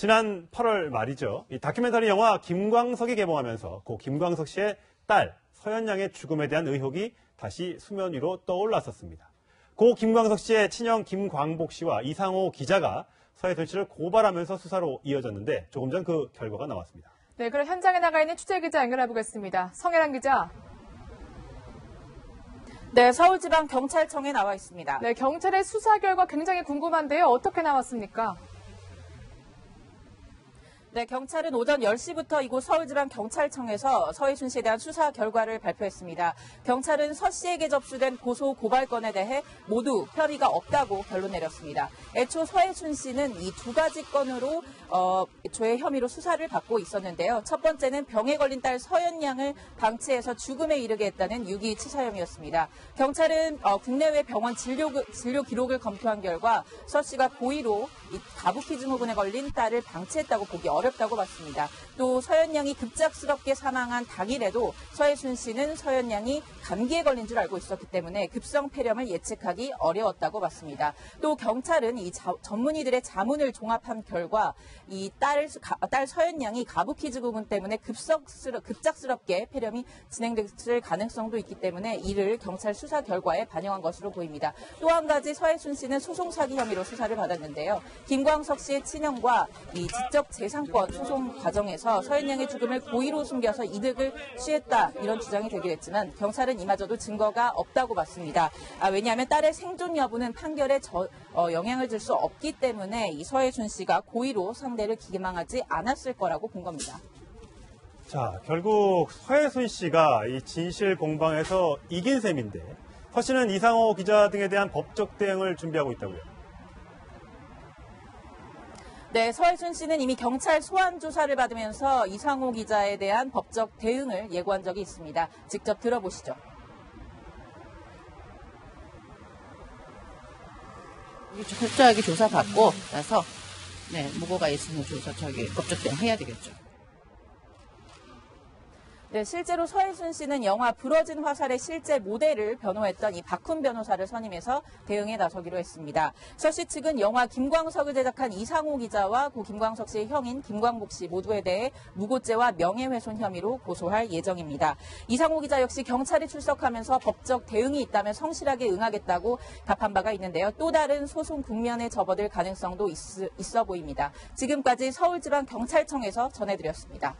지난 8월 말이죠. 이 다큐멘터리 영화 김광석이 개봉하면서 고 김광석 씨의 딸 서현양의 죽음에 대한 의혹이 다시 수면 위로 떠올랐었습니다. 고 김광석 씨의 친형 김광복 씨와 이상호 기자가 서혜순 씨를 고발하면서 수사로 이어졌는데 조금 전 그 결과가 나왔습니다. 네, 그럼 현장에 나가 있는 취재기자 연결해보겠습니다. 성혜란 기자. 네, 서울지방경찰청에 나와 있습니다. 네, 경찰의 수사 결과 굉장히 궁금한데요. 어떻게 나왔습니까? 네, 경찰은 오전 10시부터 이곳 서울지방경찰청에서 서혜순 씨에 대한 수사 결과를 발표했습니다. 경찰은 서 씨에게 접수된 고소 고발건에 대해 모두 혐의가 없다고 결론 내렸습니다. 애초 서혜순 씨는 이 두 가지 건으로 애초에 혐의로 수사를 받고 있었는데요. 첫 번째는 병에 걸린 딸 서현양을 방치해서 죽음에 이르게 했다는 유기치사 혐의였습니다. 경찰은 국내외 병원 진료 기록을 검토한 결과 서 씨가 고의로 이 가부키 증후군에 걸린 딸을 방치했다고 보기 어렵다고 봤습니다. 또 서현양이 급작스럽게 사망한 당일에도 서혜순 씨는 서현양이 감기에 걸린 줄 알고 있었기 때문에 급성 폐렴을 예측하기 어려웠다고 봤습니다. 또 경찰은 이 전문의들의 자문을 종합한 결과 이 딸 서현양이 가부키 증후군 때문에 급작스럽게 폐렴이 진행됐을 가능성도 있기 때문에 이를 경찰 수사 결과에 반영한 것으로 보입니다. 또 한 가지 서혜순 씨는 소송 사기 혐의로 수사를 받았는데요. 김광석 씨의 친형과 이 지적재산권 소송 과정에서 서현양의 죽음을 고의로 숨겨서 이득을 취했다 이런 주장이 되기도 했지만 경찰은 이마저도 증거가 없다고 봤습니다. 왜냐하면 딸의 생존 여부는 판결에 영향을 줄 수 없기 때문에 이 서혜순 씨가 고의로 상대를 기망하지 않았을 거라고 본 겁니다. 자, 결국 서혜순 씨가 이 진실 공방에서 이긴 셈인데 서 씨는 이상호 기자 등에 대한 법적 대응을 준비하고 있다고요. 네, 서혜순 씨는 이미 경찰 소환 조사를 받으면서 이상호 기자에 대한 법적 대응을 예고한 적이 있습니다. 직접 들어보시죠. 철저하게 조사받고 나서 무고가 있으면 법적 대응 해야 되겠죠. 네, 실제로 서혜순 씨는 영화 부러진 화살의 실제 모델을 변호했던 이 박훈 변호사를 선임해서 대응에 나서기로 했습니다. 서 씨 측은 영화 김광석을 제작한 이상호 기자와 고 김광석 씨의 형인 김광복 씨 모두에 대해 무고죄와 명예훼손 혐의로 고소할 예정입니다. 이상호 기자 역시 경찰이 출석하면서 법적 대응이 있다면 성실하게 응하겠다고 답한 바가 있는데요. 또 다른 소송 국면에 접어들 가능성도 있어 보입니다. 지금까지 서울지방경찰청에서 전해드렸습니다.